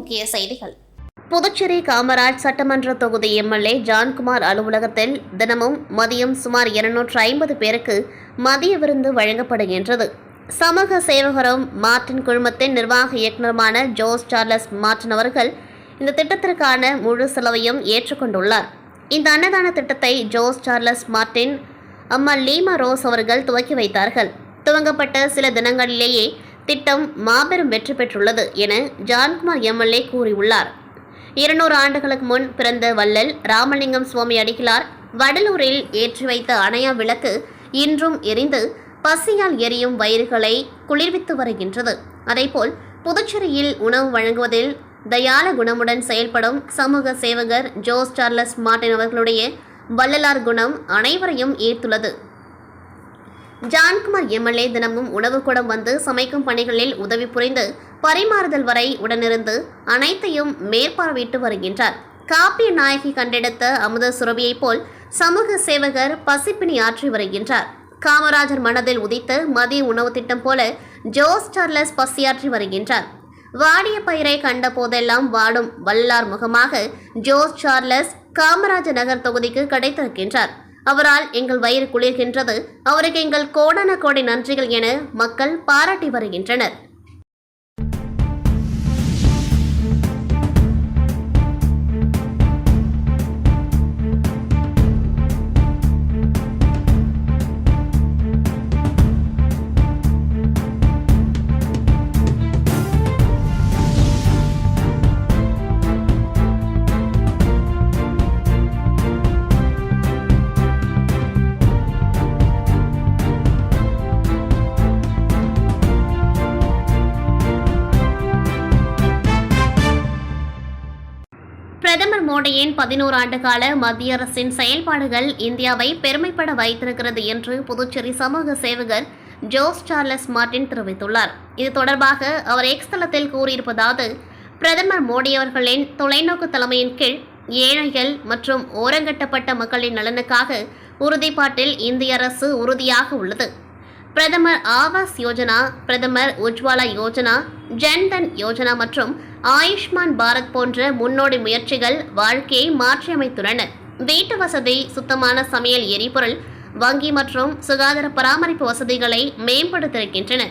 முக்கிய செய்திகள். புதுச்சேரி காமராஜ் சட்டமன்ற தொகுதி எம்எல்ஏ ஜான்குமார் அலுவலகத்தில் தினமும் மதியம் சுமார் 250 பேருக்கு மதிய விருந்து வழங்கப்படுகின்றது. சமூக சேவகரும் மார்டின் குழுமத்தின் நிர்வாக இயக்குநருமான ஜோஸ் சார்லஸ் மார்டின் அவர்கள் இந்த திட்டத்திற்கான முழு செலவையும் ஏற்றுக்கொண்டுள்ளார். இந்த அன்னதான திட்டத்தை ஜோஸ் சார்லஸ் மார்டின் அம்மா லீமா ரோஸ் அவர்கள் துவக்கி வைத்தார்கள். துவங்கப்பட்ட சில தினங்களிலேயே திட்டம் மாபெரும் வெற்றி பெற்றுள்ளது என ஜான்குமார் எம்எல்ஏ கூறியுள்ளார். 200 ஆண்டுகளுக்கு முன் பிறந்த வள்ளல் ராமலிங்கம் சுவாமி அடிகளார் வடலூரில் ஏற்றி வைத்த அணையா விளக்கு இன்றும் எரிந்து பசியால் எரியும் வயிறுகளை குளிர்வித்து வருகின்றது. அதேபோல் புதுச்சேரியில் உணவு வழங்குவதில் தயால குணமுடன் செயல்படும் சமூக சேவகர் ஜோஸ் சார்லஸ் மார்டின் அவர்களுடைய வள்ளலார் குணம் அனைவரையும் ஈர்த்துள்ளது. ஜான்குமார் எம்எல்ஏ தினமும் உணவு கூடம் வந்து சமைக்கும் பணிகளில் உதவி புரிந்து பரிமாறுதல் வரை உடனிருந்து அனைத்தையும் மேற்பார்வையிட்டு வருகின்றார். காப்பிய நாயகி கண்டெடுத்த அமுத சுரபியைப் போல் சமூக சேவகர் பசிப்பினி ஆற்றி வருகின்றார். காமராஜர் மனதில் உதித்த மதிய உணவு திட்டம் போல ஜோஸ் சார்லஸ் பசியாற்றி வருகின்றார். வாடிய பயிரை கண்ட போதெல்லாம் வாடும் வல்லார் முகமாக ஜோஸ் சார்லஸ் காமராஜர் நகர் தொகுதிக்கு கிடைத்திருக்கின்றார். அவரால் எங்கள் வயிறு குளிர்கின்றது, அவருக்கு எங்கள் கோடான கோடி நன்றிகள் என மக்கள் பாராட்டி வருகின்றனர். பிரதமர் மோடியின் 11 ஆண்டு கால மத்திய அரசின் செயல்பாடுகள் இந்தியாவை பெருமைப்பட வைத்திருக்கிறது என்று புதுச்சேரி சமூக சேவகர் ஜோஸ் சார்லஸ் மார்டின் தெரிவித்துள்ளார். இது தொடர்பாக அவர் எக்ஸ் தளத்தில் கூறியிருப்பதாவது, பிரதமர் மோடி அவர்களின் தொலைநோக்கு தலைமையின் கீழ் ஏழைகள் மற்றும் ஓரங்கட்டப்பட்ட மக்களின் நலனுக்காக உறுதிப்பாட்டில் இந்திய அரசு உறுதியாக உள்ளது. பிரதமர் ஆவாஸ் யோஜனா, பிரதமர் உஜ்வாலா யோஜனா, ஜன்தன் யோஜனா மற்றும் ஆயுஷ்மான் பாரத் போன்ற முன்னோடி முயற்சிகள் வாழ்க்கையை மாற்றியமைத்துள்ளன. வீட்டு வசதி, சுத்தமான சமையல் எரிபொருள், வங்கி மற்றும் சுகாதார பராமரிப்பு வசதிகளை மேம்படுத்தியிருக்கின்றன.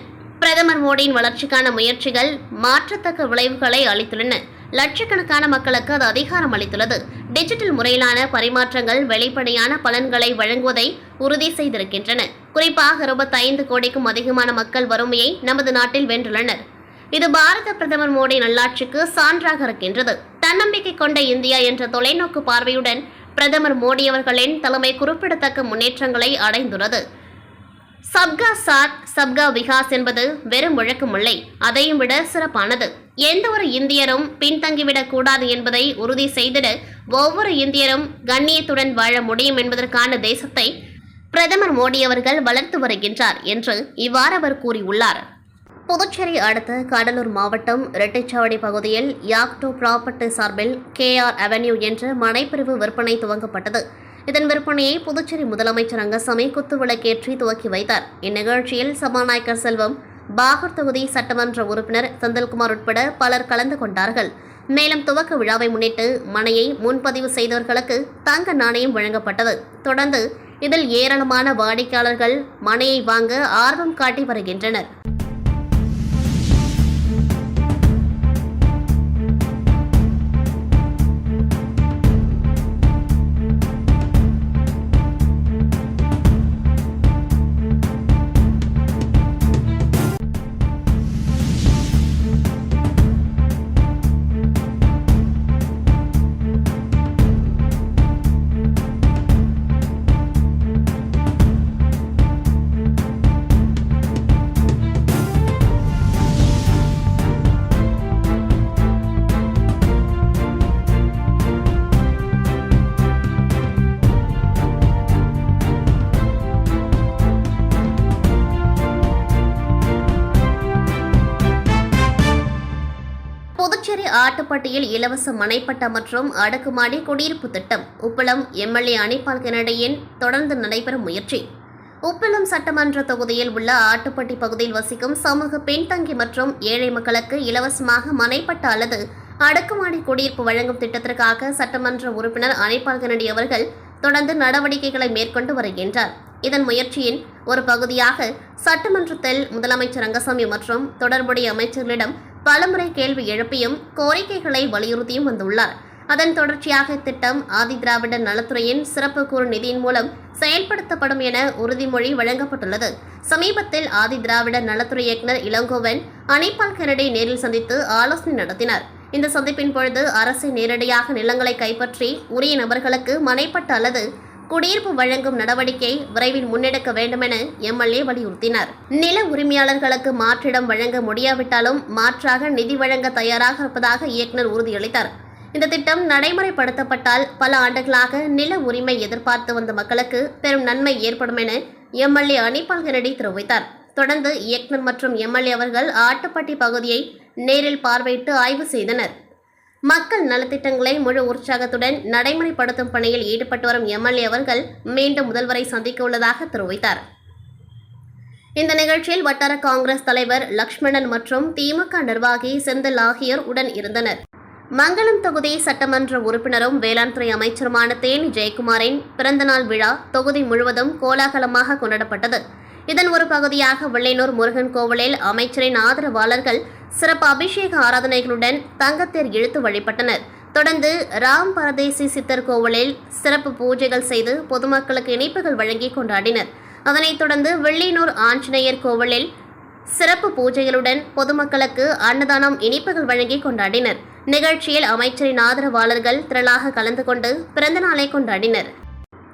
பிரதமர் மோடியின் வளர்ச்சிக்கான முயற்சிகள் மாற்றத்தக்க விளைவுகளை அளித்துள்ளன. லட்சக்கணக்கான மக்களுக்கு அது அதிகாரம் அளித்துள்ளது. டிஜிட்டல் முறையிலான பரிமாற்றங்கள் வெளிப்படையான பலன்களை வழங்குவதை உறுதி செய்திருக்கின்றன. குறிப்பாக 25 கோடிக்கும் அதிகமான மக்கள் வறுமையை நமது நாட்டில் வென்றுள்ளனர். இது பாரத பிரதமர் மோடி நல்லாட்சிக்கு சான்றாக இருக்கின்றது. தன்னம்பிக்கை கொண்ட இந்தியா என்ற தொலைநோக்கு பார்வையுடன் பிரதமர் மோடி அவர்களின் தலைமை குறிப்பிடத்தக்க முன்னேற்றங்களை அடைந்துள்ளது. சப்கா சாத் சப்கா விகாஸ் என்பது வெறும் முழக்கமில்லை, அதையும் விட சிறப்பானது. எந்த ஒரு இந்தியரும் பின்தங்கிவிடக் கூடாது என்பதை உறுதி செய்திட ஒவ்வொரு இந்தியரும் கண்ணியத்துடன் வாழ முடியும் என்பதற்கான தேசத்தை பிரதமர் மோடி அவர்கள் வளர்த்து வருகின்றார் என்று இவ்வாறு அவர் கூறியுள்ளார். புதுச்சேரி அடுத்த கடலூர் மாவட்டம் ரெட்டிச்சாவடி பகுதியில் யாக்டோ ப்ராப்பர்ட்டி சார்பில் KR அவென்யூ என்ற மனைப்பிரிவு விற்பனை துவங்கப்பட்டது. இதன் விற்பனையை புதுச்சேரி முதலமைச்சர் ரங்கசாமி குத்துவிளக்கேற்றி துவக்கி வைத்தார். இந்நிகழ்ச்சியில் சபாநாயகர் செல்வம், பாகூர் தொகுதி சட்டமன்ற உறுப்பினர் செந்தில்குமார் உட்பட பலர் கலந்து கொண்டார்கள். மேலும் துவக்க விழாவை முன்னிட்டு மனையை முன்பதிவு செய்தவர்களுக்கு தங்க நாணயம் வழங்கப்பட்டது. தொடர்ந்து இதில் ஏராளமான வாடிக்கையாளர்கள் மனையை வாங்க ஆர்வம் காட்டி வருகின்றனர். புதுச்சேரி ஆட்டுப்பட்டியில் இலவச மனைப்பட்டா மற்றும் அடுக்குமாடி குடியிருப்பு திட்டம். உப்பளம் எம்எல்ஏ அனிபால் கென்னடியின் தொடர்ந்து நடைபெறும் முயற்சி. உப்பளம் சட்டமன்ற தொகுதியில் உள்ள ஆட்டுப்பட்டி பகுதியில் வசிக்கும் சமூக பின்தங்கி மற்றும் ஏழை மக்களுக்கு இலவசமாக மனைப்பட்டா அல்லது அடுக்குமாடி குடியிருப்பு வழங்கும் திட்டத்திற்காக சட்டமன்ற உறுப்பினர் அனிபால் கென்னடி அவர்கள் தொடர்ந்து நடவடிக்கைகளை மேற்கொண்டு வருகின்றார். இதன் முயற்சியின் ஒரு பகுதியாக சட்டமன்றத்தில் முதலமைச்சர் ரங்கசாமி மற்றும் தொடர்புடைய அமைச்சர்களிடம் பலமுறை கேள்வி எழுப்பியும் கோரிக்கைகளை வலியுறுத்தியும் வந்துள்ளார். அதன் தொடர்ச்சியாக இத்திட்டம் ஆதிதிராவிடர் நலத்துறையின் சிறப்பு கூறு நிதியின் மூலம் செயல்படுத்தப்படும் என உறுதிமொழி வழங்கப்பட்டுள்ளது. சமீபத்தில் ஆதிதிராவிடர் நலத்துறை இயக்குநர் இளங்கோவன் அனிபால் கென்னடி நேரில் சந்தித்து ஆலோசனை நடத்தினார். இந்த சந்திப்பின் பொழுது அரசை நேரடியாக நிலங்களை கைப்பற்றி உரிய நபர்களுக்கு மனைப்பட்ட அல்லது குடியிருப்பு வழங்கும் நடவடிக்கை விரைவில் முன்னெடுக்க வேண்டுமென எம்எல்ஏ வலியுறுத்தினார். நில உரிமையாளர்களுக்கு மாற்றிடம் வழங்க முடியாவிட்டாலும் மாற்றாக நிதி வழங்க தயாராக இருப்பதாக இயக்குநர் உறுதியளித்தார். இந்த திட்டம் நடைமுறைப்படுத்தப்பட்டால் பல ஆண்டுகளாக நில உரிமை எதிர்பார்த்து வந்த மக்களுக்கு பெரும் நன்மை ஏற்படும் என எம்எல்ஏ அனிபால் கென்னடி தெரிவித்தார். தொடர்ந்து இயக்குநர் மற்றும் எம்எல்ஏ அவர்கள் ஆட்டுப்பட்டி பகுதியை நேரில் பார்வையிட்டு ஆய்வு செய்தனர். மக்கள் நலத்திட்டங்களை முழு உற்சாகத்துடன் நடைமுறைப்படுத்தும் பணியில் ஈடுபட்டு வரும் எம்எல்ஏ அவர்கள் மீண்டும் முதல்வரை சந்திக்க உள்ளதாக தெரிவித்தார். இந்த நிகழ்ச்சியில் வட்டார காங்கிரஸ் தலைவர் லக்ஷ்மணன் மற்றும் திமுக நிர்வாகி செந்தில் ஆகியோர் உடன் இருந்தனர். மங்களம் தொகுதி சட்டமன்ற உறுப்பினரும் வேளாண் துறை அமைச்சருமான தேனி ஜெயக்குமாரின் பிறந்தநாள் விழா தொகுதி முழுவதும் கோலாகலமாக கொண்டாடப்பட்டது. இதன் ஒரு பகுதியாக வெள்ளையனூர் முருகன் கோவிலில் அமைச்சரின் ஆதரவாளர்கள் சிறப்பு அபிஷேக ஆராதனைகளுடன் தங்கத்தேர் இழுத்து வழிபட்டனர். தொடர்ந்து ராம் பரதேசி சித்தர் கோவிலில் சிறப்பு பூஜைகள் செய்து பொதுமக்களுக்கு இனிப்புகள் வழங்கி கொண்டாடினர். அதனைத் தொடர்ந்து வெள்ளையனூர் ஆஞ்சநேயர் கோவிலில் சிறப்பு பூஜைகளுடன் பொதுமக்களுக்கு அன்னதானம் இனிப்புகள் வழங்கி கொண்டாடினர். நிகழ்ச்சியில் அமைச்சரின் ஆதரவாளர்கள் திரளாக கலந்து கொண்டு பிறந்தநாளை கொண்டாடினர்.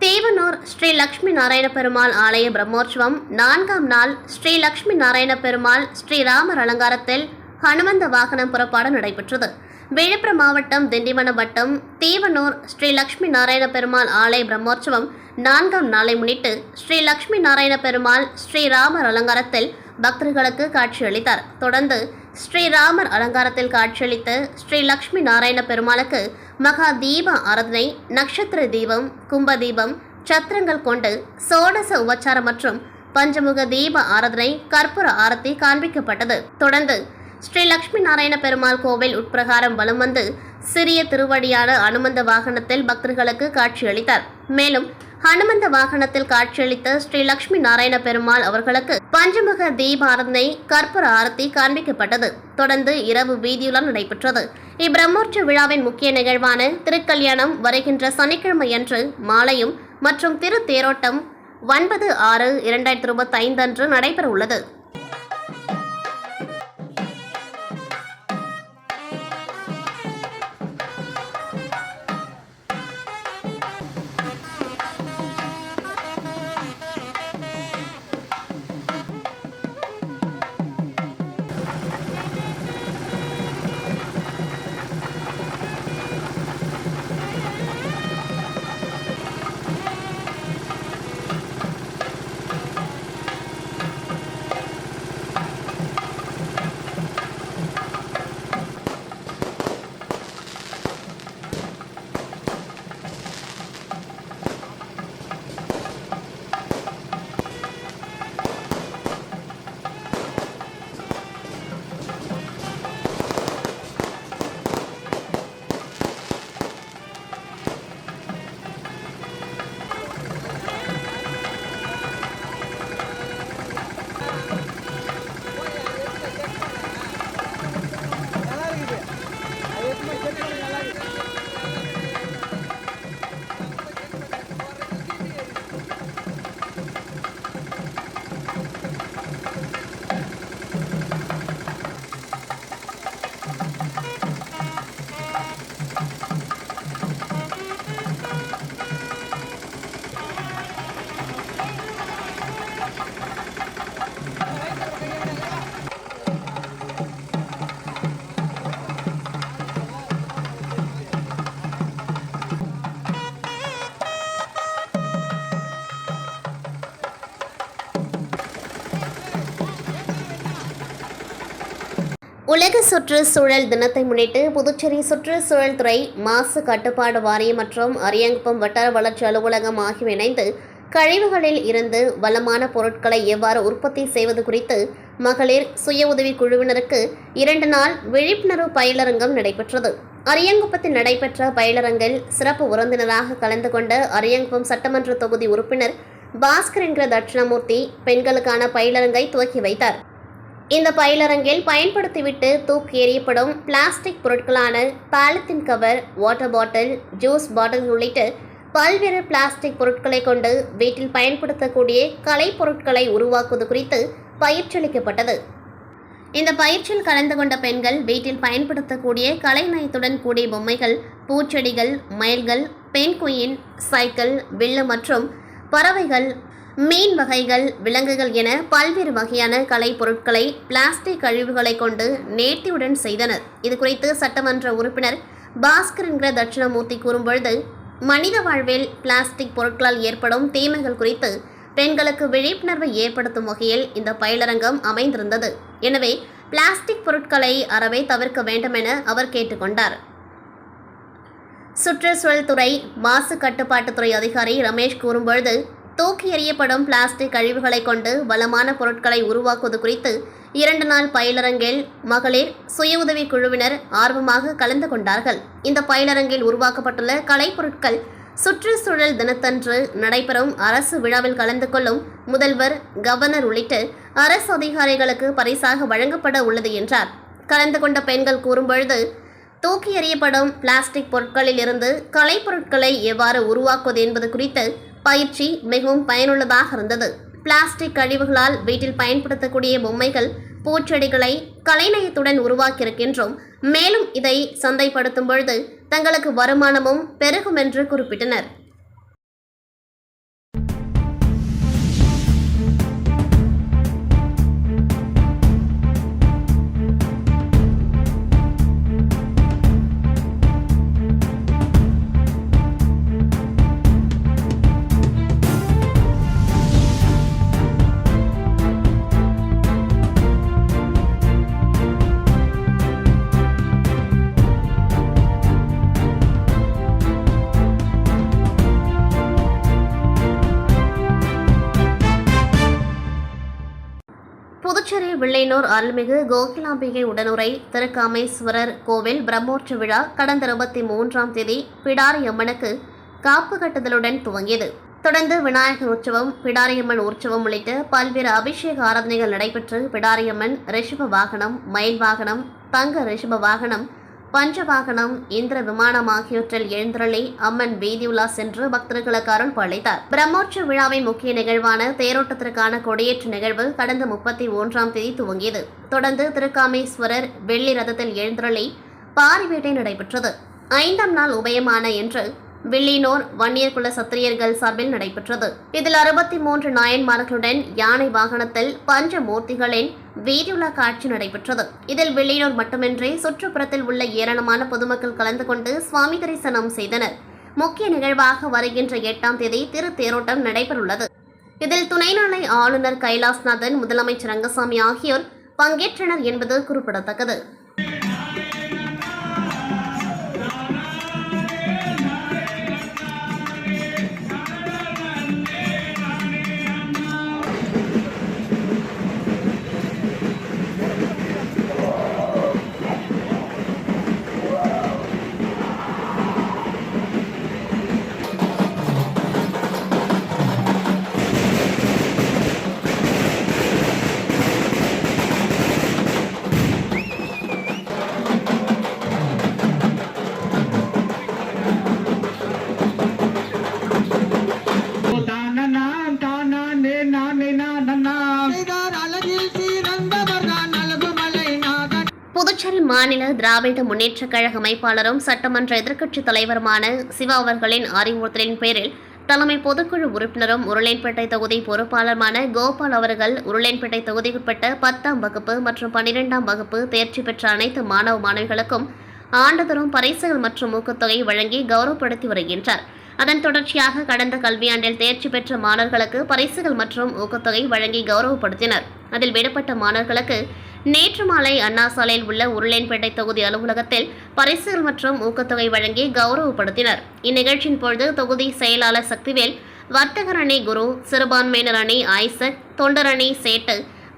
தேவனூர் ஸ்ரீ லட்சுமி நாராயண பெருமாள் ஆலய பிரம்மோற்சவம் 4ஆம் நாள் ஸ்ரீ லட்சுமி நாராயண பெருமாள் ஸ்ரீராமர் அலங்காரத்தில் ஹனுமந்த வாகனம் புறப்பாடு நடைபெற்றது. விழுப்புரம் மாவட்டம் திண்டிவனம் வட்டம் தேவனூர் ஸ்ரீ லட்சுமி நாராயண பெருமாள் ஆலய பிரம்மோற்சவம் 4ஆம் நாளை முன்னிட்டு ஸ்ரீ லட்சுமி நாராயண பெருமாள் ஸ்ரீராமர் அலங்காரத்தில் பக்தர்களுக்கு காட்சியளித்தார். தொடர்ந்து ஸ்ரீராமர் அலங்காரத்தில் காட்சியளித்த ஸ்ரீ லட்சுமி நாராயண பெருமாளுக்கு மகா தீப ஆராதனை, நட்சத்திர தீபம், கும்ப தீபம், சத்திரங்கள் கொண்டு சோடச உபச்சாரம் மற்றும் பஞ்சமுக தீப ஆராதனை, கற்பூர ஆரத்தி காண்பிக்கப்பட்டது. தொடர்ந்து ஸ்ரீ லட்சுமி நாராயண பெருமாள் கோவில் உட்பிரகாரம் வலம் வந்து சிறிய திருவடியான அனுமந்த வாகனத்தில் பக்தர்களுக்கு காட்சியளித்தார். மேலும் ஹனுமந்த வாகனத்தில் காட்சியளித்த ஸ்ரீ லட்சுமி நாராயண பெருமாள் அவர்களுக்கு பஞ்சமுக தீபாராதனை, கற்பூர ஆரத்தி காண்பிக்கப்பட்டது. தொடர்ந்து இரவு வீதியுலா நடைபெற்றது. இப்பிரம்மோற்சவ விழாவின் முக்கிய நிகழ்வான திருக்கல்யாணம் வருகின்ற சனிக்கிழமையன்று மாலையும் மற்றும் திரு தேரோட்டம் 9/6/2025 அன்று நடைபெற உள்ளது. உலக சுற்றுச்சூழல் தினத்தை முன்னிட்டு புதுச்சேரி சுற்றுச்சூழல் துறை, மாசு கட்டுப்பாடு வாரியம் மற்றும் அரியாங்குப்பம் வட்டார வளர்ச்சி அலுவலகம் ஆகியவை இணைந்து கழிவுகளில் இருந்து வளமான பொருட்களை எவ்வாறு உற்பத்தி செய்வது குறித்து மகளிர் சுய உதவி குழுவினருக்கு 2 நாள் விழிப்புணர்வு பயிலரங்கம் நடைபெற்றது. அரியங்குப்பத்தில் நடைபெற்ற பயிலரங்கில் சிறப்பு விருந்தினராக கலந்து கொண்ட அரியங்குப்பம் சட்டமன்ற தொகுதி உறுப்பினர் பாஸ்கர் என்கிற தட்சிணாமூர்த்தி பெண்களுக்கான பயிலரங்கை துவக்கி வைத்தார். இந்த பயிலரங்கில் பயன்படுத்திவிட்டு தூக்கி எறியப்படும் பிளாஸ்டிக் பொருட்களான polythene cover, water bottle, juice bottle உள்ளிட்ட பல்வேறு பிளாஸ்டிக் பொருட்களை கொண்டு வீட்டில் பயன்படுத்தக்கூடிய கலை பொருட்களை உருவாக்குவது குறித்து பயிற்சி அளிக்கப்பட்டது. இந்த பயிற்சியில் கலந்து கொண்ட பெண்கள் வீட்டில் பயன்படுத்தக்கூடிய கலைநயத்துடன் கூடிய பொம்மைகள், பூச்செடிகள், மயில்கள், பெண் குயின், சைக்கிள், வில்லு மற்றும் பறவைகள், மீன் வகைகள், விலங்குகள் என பல்வேறு வகையான கலை பொருட்களை பிளாஸ்டிக் கழிவுகளை கொண்டு நேர்த்தியுடன் செய்தனர். இதுகுறித்து சட்டமன்ற உறுப்பினர் பாஸ்கர் என்கிற தட்சிணாமூர்த்தி கூறும்பொழுது, மனித வாழ்வில் பிளாஸ்டிக் பொருட்களால் ஏற்படும் தீமைகள் குறித்து பெண்களுக்கு விழிப்புணர்வை ஏற்படுத்தும் வகையில் இந்த பயிலரங்கம் அமைந்திருந்தது. எனவே பிளாஸ்டிக் பொருட்களை அறவே தவிர்க்க வேண்டும் என அவர் கேட்டுக்கொண்டார். சுற்றுச்சூழல் துறை மாசு கட்டுப்பாட்டுத்துறை அதிகாரி ரமேஷ் கூறும்பொழுது, தூக்கி எறியப்படும் பிளாஸ்டிக் கழிவுகளை கொண்டு வளமான பொருட்களை உருவாக்குவது குறித்து 2 நாள் பயிலரங்கில் மகளிர் சுய உதவி குழுவினர் ஆர்வமாக கலந்து கொண்டார்கள். இந்த பயிலரங்கில் உருவாக்கப்பட்டுள்ள கலைப்பொருட்கள் சுற்றுச்சூழல் தினத்தன்று நடைபெறும் அரசு விழாவில் கலந்து கொள்ளும் முதல்வர், கவர்னர் உள்ளிட்ட அரசு அதிகாரிகளுக்கு பரிசாக வழங்கப்பட உள்ளது என்றார். கலந்து கொண்ட பெண்கள் கூறும்பொழுது, தூக்கி எறியப்படும் பிளாஸ்டிக் பொருட்களில் இருந்து கலைப்பொருட்களை எவ்வாறு உருவாக்குவது என்பது குறித்து பயிற்சி மிகவும் பயனுள்ளதாக இருந்தது. பிளாஸ்டிக் கழிவுகளால் வீட்டில் பயன்படுத்தக்கூடிய பொம்மைகள், பூச்செடிகளை கலைநயத்துடன் உருவாக்கியிருக்கின்றோம். மேலும் இதை சந்தைப்படுத்தும் பொழுது தங்களுக்கு வருமானமும் பெருகும் என்று குறிப்பிட்டனர். புதுச்சேரி வில்லியனூர் அருள்மிகு கோகிலாம்பிகை உடனுரை திருக்காமேஸ்வரர் கோவில் பிரம்மோற்சவ விழா கடந்த 23ஆம் தேதி பிடாரியம்மனுக்கு காப்பு கட்டுதலுடன் துவங்கியது. தொடர்ந்து விநாயகர் உற்சவம், பிடாரியம்மன் உற்சவம் உள்ளிட்ட பல்வேறு அபிஷேக ஆராதனைகள் நடைபெற்று பிடாரியம்மன் ரிஷப வாகனம், மயில் வாகனம், தங்க ரிஷப வாகனம், பஞ்சவாகனம், இந்திர விமானம் ஆகியவற்றில் எழுந்தருளி அம்மன் வீதியுலா சென்று பக்தர்களுக்கு அருள் பாலித்தார். பிரம்மோற்சவ விழாவின் முக்கிய நிகழ்வான தேரோட்டத்திற்கான கொடியேற்ற நிகழ்வு கடந்த 31ஆம் தேதி துவங்கியது. தொடர்ந்து திருக்காமேஸ்வரர் வெள்ளி ரதத்தில் எழுந்தருளி பாரிவேட்டை நடைபெற்றது. 5ஆம் நாள் உபயமான என்று வில்லியனூர் வன்னியர் குல சத்திரியர்கள் சார்பில் நடைபெற்றது. இதில் 63 நாயன்மார்களுடன் யானை வாகனத்தில் பஞ்சமூர்த்திகளின் வீதியுலா காட்சி நடைபெற்றது. இதில் வில்லியனூர் மட்டுமின்றி சுற்றுப்புறத்தில் உள்ள ஏராளமான பொதுமக்கள் கலந்து கொண்டு சுவாமி தரிசனம் செய்தனர். முக்கிய நிகழ்வாக வருகின்ற 8ஆம் தேதி திரு தேரோட்டம் நடைபெறவுள்ளது. இதில் துணைநிலை ஆளுநர் கைலாஸ்நாதன், முதலமைச்சர் ரங்கசாமி ஆகியோர் பங்கேற்றனர் என்பது குறிப்பிடத்தக்கது. புதுச்சேரி மாநில திராவிட முன்னேற்றக் கழக அமைப்பாளரும் சட்டமன்ற எதிர்க்கட்சித் தலைவருமான சிவா அவர்களின் அறிவுறுத்தலின் பேரில் தலைமை பொதுக்குழு உறுப்பினரும் உருளையன்பேட்டை தொகுதி பொறுப்பாளருமான கோபால் அவர்கள் உருளையன்பேட்டை தொகுதிக்குட்பட்ட 10ஆம் வகுப்பு மற்றும் 12ஆம் வகுப்பு தேர்ச்சி பெற்ற அனைத்து மாணவ மாணவிகளுக்கும் ஆண்டுதோறும் பரிசுகள் மற்றும் ஊக்கத்தொகை வழங்கி கௌரவப்படுத்தி வருகின்றார். அதன் தொடர்ச்சியாக கடந்த கல்வியாண்டில் தேர்ச்சி பெற்ற மாணவர்களுக்கு பரிசுகள் மற்றும் ஊக்கத்தொகை வழங்கி கௌரவப்படுத்தினர். அதில் விடுபட்ட மாணவர்களுக்கு நேற்று மாலை அண்ணா சாலையில் உள்ள உருளையன்பேட்டை தொகுதி அலுவலகத்தில் பரிசுகள் மற்றும் ஊக்கத்தொகை வழங்கி கௌரவப்படுத்தினர். இந்நிகழ்ச்சியின் பொழுது தொகுதி செயலாளர் சக்திவேல், வர்த்தகர் அணி குரு, சிறுபான்மையினர் அணி ஐசக், தொண்டர் அணி சேட்டு,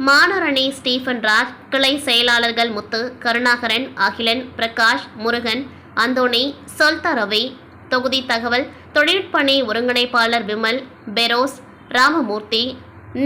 மாணவர் அணி ஸ்டீபன் ராஜ், கிளை செயலாளர்கள் முத்து, கருணாகரன், அகிலன், பிரகாஷ், முருகன், அந்தோணி, சொல்தா ரவி, தொகுதி தகவல் தொழில்நுட்ப அணி ஒருங்கிணைப்பாளர் விமல், பெரோஸ், ராமமூர்த்தி,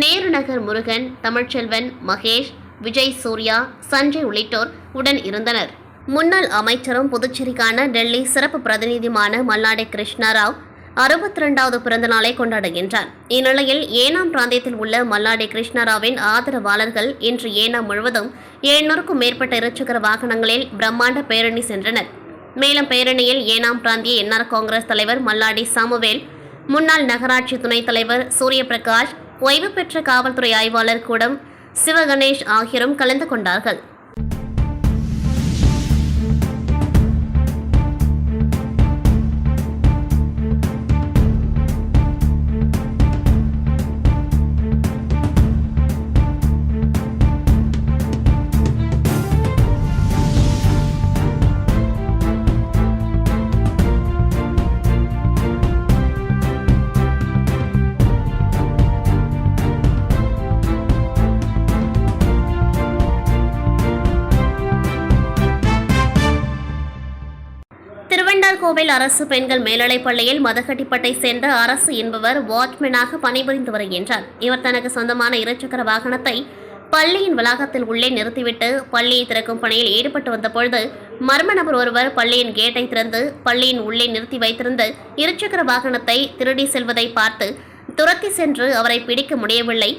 நேருநகர் முருகன், தமிழ்ச்செல்வன், மகேஷ், விஜய் சூர்யா, சஞ்சய் உள்ளிட்டோர் உடன் இருந்தனர். முன்னாள் அமைச்சரும் புதுச்சேரிக்கான டெல்லி சிறப்பு பிரதிநிதியுமான மல்லாடி கிருஷ்ணராவ் 62வது பிறந்த நாளை கொண்டாடுகின்றார். இந்நிலையில் ஏனாம் பிராந்தியத்தில் உள்ள மல்லாடி கிருஷ்ணராவின் ஆதரவாளர்கள் இன்று ஏனாம் முழுவதும் 700க்கும் மேற்பட்ட இருசக்கர வாகனங்களில் பிரம்மாண்ட பேரணி சென்றனர். மேலும் பேரணியில் ஏனாம் பிராந்திய என்ஆர் காங்கிரஸ் தலைவர் மல்லாடி சாமுவேல், முன்னாள் நகராட்சி துணைத் தலைவர் சூரியபிரகாஷ், ஓய்வு பெற்ற காவல்துறை ஆய்வாளர் கூடம் சிவகணேஷ் ஆகியோரும் கலந்து கொண்டார்கள். திருவெண்டார்கோவில் அரசு பெண்கள் மேல்நிலைப் பள்ளியில் மதகட்டிப்பட்டை சேர்ந்த அரசு என்பவர் வாட்ச்மேனாக பணிபுரிந்து வருகின்றார். இவர் தனக்கு சொந்தமான இருசக்கர வாகனத்தை பள்ளியின் வளாகத்தில் உள்ளே நிறுத்திவிட்டு பள்ளியை திறக்கும் பணியில் ஈடுபட்டு வந்தபொழுது மர்ம நபர் ஒருவர் பள்ளியின் கேட்டை திறந்து பள்ளியின் உள்ளே நிறுத்தி வைத்திருந்த இருசக்கர வாகனத்தை திருடி செல்வதை பார்த்து துரத்தி சென்று அவரை பிடிக்க முடியவில்லை.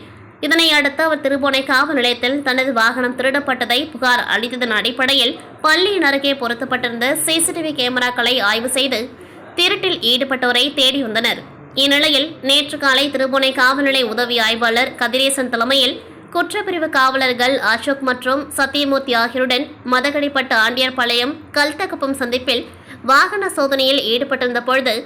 இதனை அடுத்து அவர் திருபுவனை காவல் நிலையத்தில் தனது வாகனம் திருடப்பட்டதை புகார் அளித்ததன் அடிப்படையில் பள்ளியின் அருகே பொருத்தப்பட்டிருந்த சிசிடிவி கேமராக்களை ஆய்வு செய்து திருட்டில் ஈடுபட்டோரை தேடி வந்தனர். இந்நிலையில் நேற்று காலை திருபுவனை காவல் நிலைய உதவி ஆய்வாளர் கதிரேசன் தலைமையில் குற்றப்பிரிவு காவலர்கள் அசோக் மற்றும் சத்தியமூர்த்தி ஆகியோருடன் மதகடிப்பட்ட ஆண்டியார்பாளையம் கல்தகுப்பம் சந்திப்பில் வாகன சோதனையில் ஈடுபட்டிருந்த பொழுது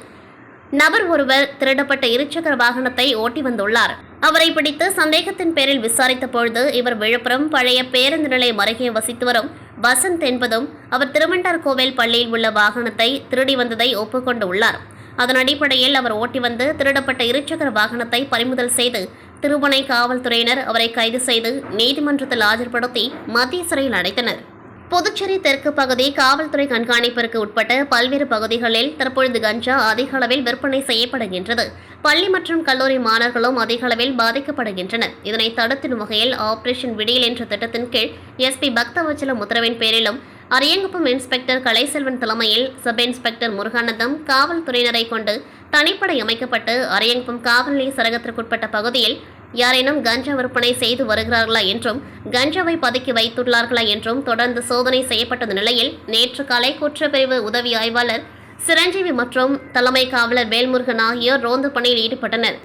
நபர் ஒருவர் திருடப்பட்ட இருசக்கர வாகனத்தை ஓட்டி வந்துள்ளார். அவரை பிடித்து சந்தேகத்தின் பேரில் விசாரித்த பொழுது இவர் விழுப்புரம் பழைய பேருந்து நிலையம் அருகே வசித்து வரும் வசந்த் என்பதும் அவர் திருவெண்டார்கோவில் பள்ளியில் உள்ள வாகனத்தை திருடி வந்ததை ஒப்புக்கொண்டு உள்ளார். அதன் அடிப்படையில் அவர் ஓட்டி வந்து திருடப்பட்ட இருசக்கர வாகனத்தை பறிமுதல் செய்து திருபுவனை காவல்துறையினர் அவரை கைது செய்து நீதிமன்றத்தில் ஆஜர்படுத்தி மத்திய சிறையில் அடைத்தனர். புதுச்சேரி தெற்கு பகுதி காவல்துறை கண்காணிப்பிற்கு உட்பட்ட பல்வேறு பகுதிகளில் தற்பொழுது கஞ்சா அதிக அளவில் விற்பனை செய்யப்படுகின்றது. பள்ளி மற்றும் கல்லூரி மாணவர்களும் அதிக அளவில் பாதிக்கப்படுகின்றனர். இதனை தடுத்திடும் வகையில் ஆபரேஷன் விடியல் என்ற திட்டத்தின் கீழ் எஸ்பி பக்தவச்சலம் உத்தரவின் பேரிலும் அரியங்குப்பம் இன்ஸ்பெக்டர் கலைசெல்வன் தலைமையில் சப் இன்ஸ்பெக்டர் முருகானந்தம் காவல்துறையினரை கொண்டு தனிப்படை அமைக்கப்பட்டு அரியங்குப்பம் காவல் நிலைய சரகத்திற்குட்பட்ட பகுதியில் யாரேனும் கஞ்சா விற்பனை செய்து வருகிறார்களா என்றும் கஞ்சாவை பதுக்கி வைத்துள்ளார்களா என்றும் தொடர்ந்து சோதனை செய்யப்பட்ட நிலையில் நேற்று காலை குற்றப்பிரிவு உதவி ஆய்வாளர் சிரஞ்சீவி மற்றும் தலைமை காவலர் வேல்முருகன் ஆகியோர் ரோந்து பணியில் ஈடுபட்டனர்.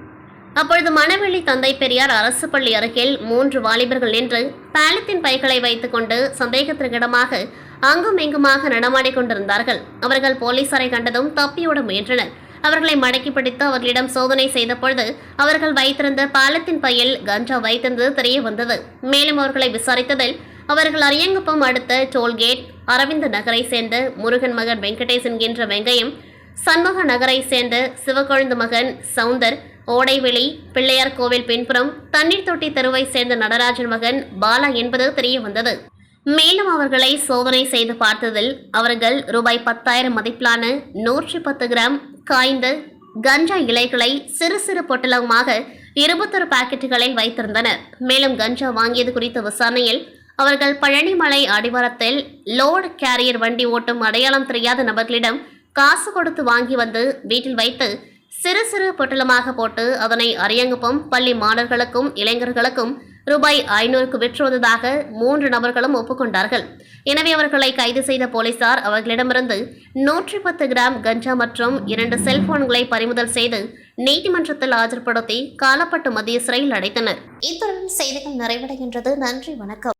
அப்பொழுது மணவெளி தந்தை பெரியார் அரசு பள்ளி அருகில் 3 வாலிபர்கள் நின்று பாலித்தீன் பைகளை வைத்துக் கொண்டு சந்தேகத்திற்கிடமாக அங்கும் இங்குமாக நடமாடிக் கொண்டிருந்தார்கள். அவர்கள் போலீசாரை கண்டதும் தப்பியோட முயன்றனர். அவர்களை மடக்கி பிடித்து அவர்களிடம் சோதனை செய்த பொழுது அவர்கள் வைத்திருந்த பாலித்தீன் பையில் கஞ்சா வைத்திருந்தது தெரிய வந்தது. மேலும் அவர்களை விசாரித்ததில் அவர்கள் அரியங்குப்பம் அடுத்த டோல்கேட் அரவிந்த நகரை சேர்ந்த முருகன் மகன் வெங்கடேஷ் என்கின்ற வெங்காயம், சண்முக நகரை சேர்ந்த சிவக்கொழுந்து மகன் சவுந்தர், ஓடைவெளி பிள்ளையார் கோவில் பின்புறம் தண்ணீர் தொட்டி தெருவை சேர்ந்த நடராஜன் மகன் பாலா என்பது தெரிய வந்தது. மேலும் அவர்களை சோதனை செய்து பார்த்ததில் அவர்கள் ரூபாய் 10,000 மதிப்பிலான 110 கிராம் காய்ந்த கஞ்சா இலைகளை சிறு சிறு பொட்டலமாக 21 பாக்கெட்டுகளில் வைத்திருந்தனர். மேலும் கஞ்சா வாங்கியது குறித்த விசாரணையில் அவர்கள் பழனிமலை அடிவாரத்தில் லோடு கேரியர் வண்டி ஓட்டும் அடையாளம் தெரியாத நபர்களிடம் காசு கொடுத்து வாங்கி வந்து வீட்டில் வைத்து சிறு சிறு பொட்டலமாக போட்டு அதனை அரியங்குப்பம் பள்ளி மாணவர்களுக்கும் இளைஞர்களுக்கும் ரூபாய் 500க்கு விற்று வந்ததாக 3 நபர்களும் ஒப்புக்கொண்டார்கள். எனவே அவர்களை கைது செய்த போலீசார் அவர்களிடமிருந்து 110 கிராம் கஞ்சா மற்றும் 2 செல்போன்களை பறிமுதல் செய்து நீதிமன்றத்தில் ஆஜர்படுத்தி காலப்பட்டு மத்திய சிறையில் அடைத்தனர். இத்துடன் செய்திகள் நிறைவடைகின்றது. நன்றி, வணக்கம்.